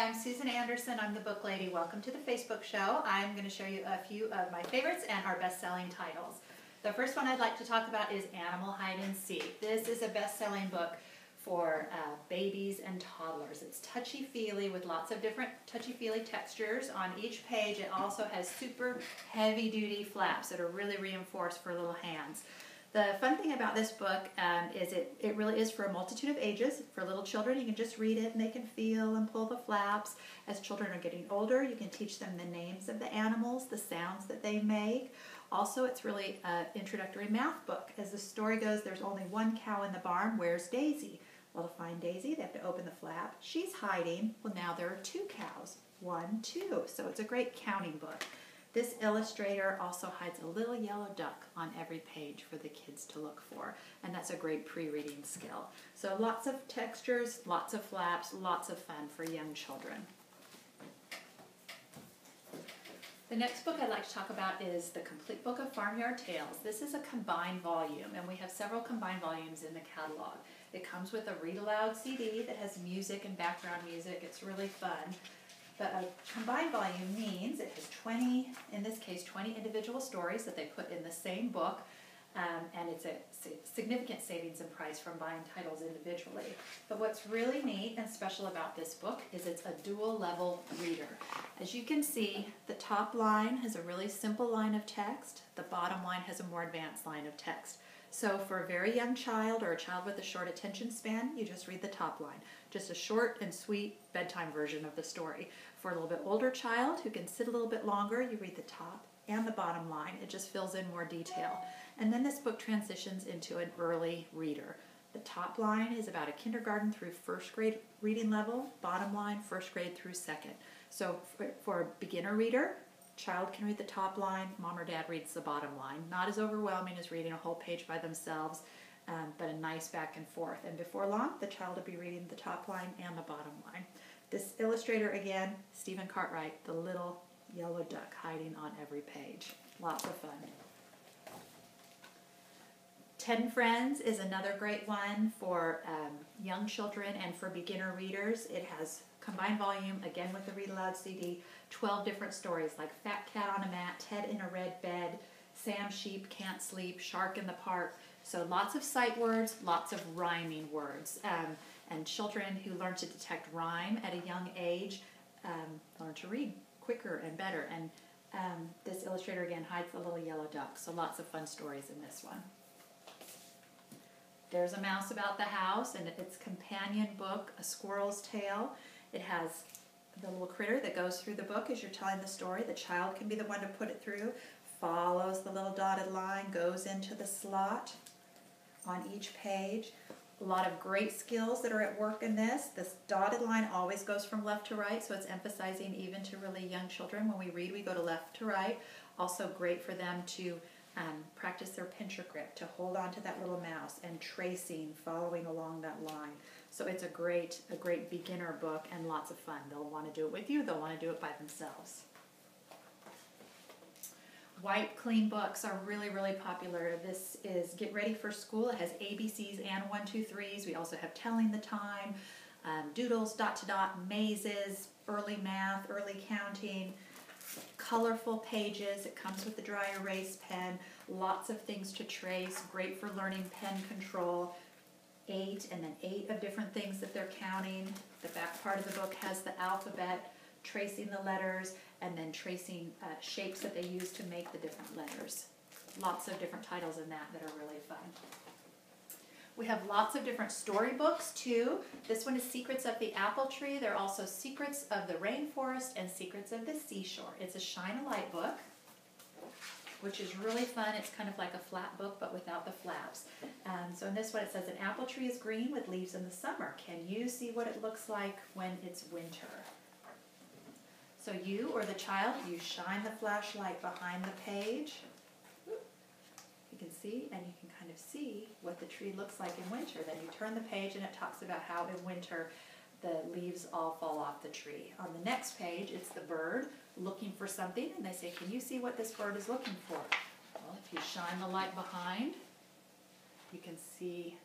I'm Susan Anderson. I'm the book lady. Welcome to the Facebook show. I'm going to show you a few of my favorites and our best-selling titles. The first one I'd like to talk about is Animal Hide and Seek. This is a best-selling book for babies and toddlers. It's touchy-feely with lots of different touchy-feely textures. On each page it also has super heavy-duty flaps that are really reinforced for little hands. The fun thing about this book is it really is for a multitude of ages. For little children, you can just read it and they can feel and pull the flaps. As children are getting older, you can teach them the names of the animals, the sounds that they make. Also, it's really an introductory math book. As the story goes, there's only one cow in the barn. Where's Daisy? Well, to find Daisy, they have to open the flap. She's hiding. Well, now there are two cows. 1, 2. So it's a great counting book. This illustrator also hides a little yellow duck on every page for the kids to look for, and that's a great pre-reading skill. So lots of textures, lots of flaps, lots of fun for young children. The next book I'd like to talk about is The Complete Book of Farmyard Tales. This is a combined volume, and we have several combined volumes in the catalog. It comes with a read-aloud CD that has music and background music. It's really fun. But a combined volume means it has 20, in this case, 20 individual stories that they put in the same book, and it's a significant savings in price from buying titles individually. But what's really neat and special about this book is it's a dual level reader. As you can see, the top line has a really simple line of text. The bottom line has a more advanced line of text. So for a very young child or a child with a short attention span, you just read the top line. Just a short and sweet bedtime version of the story. For a little bit older child who can sit a little bit longer, you read the top and the bottom line. It just fills in more detail. And then this book transitions into an early reader. The top line is about a kindergarten through first grade reading level. Bottom line, first grade through second. So for a beginner reader, child can read the top line, mom or dad reads the bottom line. Not as overwhelming as reading a whole page by themselves, but a nice back and forth. And before long, the child will be reading the top line and the bottom line. This illustrator, again, Stephen Cartwright, the little yellow duck hiding on every page. Lots of fun. 10 Friends is another great one for young children and for beginner readers. It has combined volume, again with the read aloud CD, 12 different stories like Fat Cat on a Mat, Ted in a Red Bed, Sam Sheep Can't Sleep, Shark in the Park. So lots of sight words, lots of rhyming words. And children who learn to detect rhyme at a young age learn to read quicker and better. And this illustrator again hides the little yellow duck. So lots of fun stories in this one. There's a Mouse About the House, and its companion book, A Squirrel's Tale. It has the little critter that goes through the book as you're telling the story. The child can be the one to put it through, follows the little dotted line, goes into the slot on each page. A lot of great skills that are at work in this. This dotted line always goes from left to right, so it's emphasizing even to really young children. When we read, we go to left to right. Also great for them to practice their pincher grip, to hold on to that little mouse, and tracing, following along that line. So it's a great beginner book and lots of fun. They'll want to do it with you. They'll want to do it by themselves. White clean books are really, really popular. This is Get Ready for School. It has ABCs and 1, 2, 3s. We also have Telling the Time, doodles, dot to dot, mazes, early math, early counting, colorful pages. It comes with the dry erase pen, lots of things to trace, great for learning pen control. 8 and then 8 of different things that they're counting. The back part of the book has the alphabet, tracing the letters, and then tracing shapes that they use to make the different letters. Lots of different titles in that are really fun. We have lots of different storybooks too. This one is Secrets of the Apple Tree. There are also Secrets of the Rainforest and Secrets of the Seashore. It's a shine a light book, which is really fun. It's kind of like a flat book, but without the flaps. So in this one it says, an apple tree is green with leaves in the summer. Can you see what it looks like when it's winter? So you or the child, you shine the flashlight behind the page. You can see, and you can kind of see what the tree looks like in winter. Then you turn the page and it talks about how in winter the leaves all fall off the tree. On the next page, it's the bird looking for something, and they say, can you see what this bird is looking for? Well, if you shine the light behind, you can see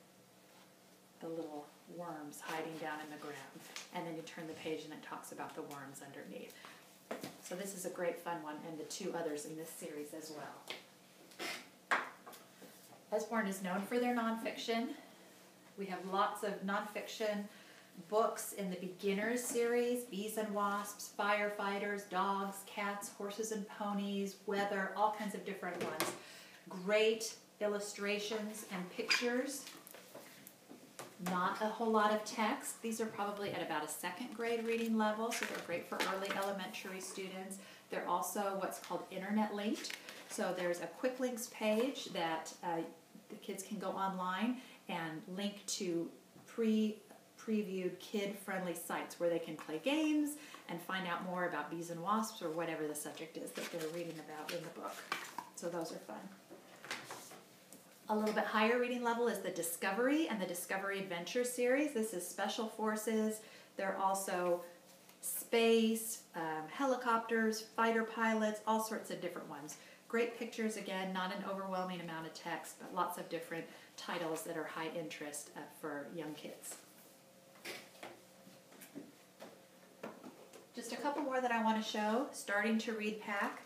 the little worms hiding down in the ground. And then you turn the page and it talks about the worms underneath. So this is a great fun one, and the two others in this series as well. Usborne is known for their nonfiction. We have lots of nonfiction books in the beginners series: bees and wasps, firefighters, dogs, cats, horses and ponies, weather, all kinds of different ones. Great illustrations and pictures. Not a whole lot of text. These are probably at about a second grade reading level, so they're great for early elementary students. They're also what's called internet linked. So there's a quick links page that the kids can go online and link to previewed kid-friendly sites where they can play games and find out more about bees and wasps or whatever the subject is that they're reading about in the book. So those are fun. A little bit higher reading level is the Discovery and the Discovery Adventure series. This is special forces. There are also space, helicopters, fighter pilots, all sorts of different ones. Great pictures, again, not an overwhelming amount of text, but lots of different titles that are high interest for young kids. Just a couple more that I want to show. Starting to Read pack.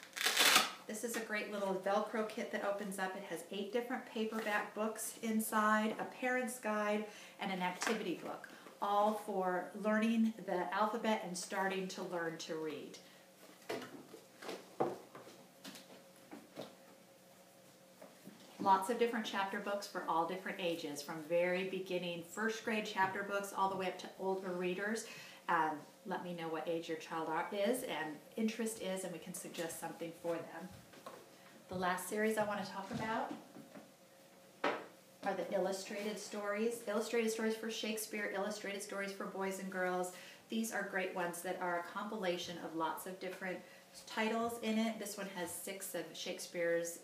This is a great little Velcro kit that opens up. It has 8 different paperback books inside, a parent's guide, and an activity book, all for learning the alphabet and starting to learn to read. Lots of different chapter books for all different ages, from very beginning first grade chapter books all the way up to older readers. Let me know what age your child is and interest is, and we can suggest something for them. The last series I want to talk about are the illustrated stories. Illustrated stories for Shakespeare, illustrated stories for boys and girls. These are great ones that are a compilation of lots of different titles in it. This one has 6 of Shakespeare's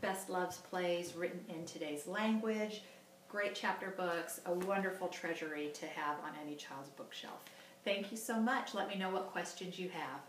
best loved plays written in today's language. Great chapter books, a wonderful treasury to have on any child's bookshelf. Thank you so much. Let me know what questions you have.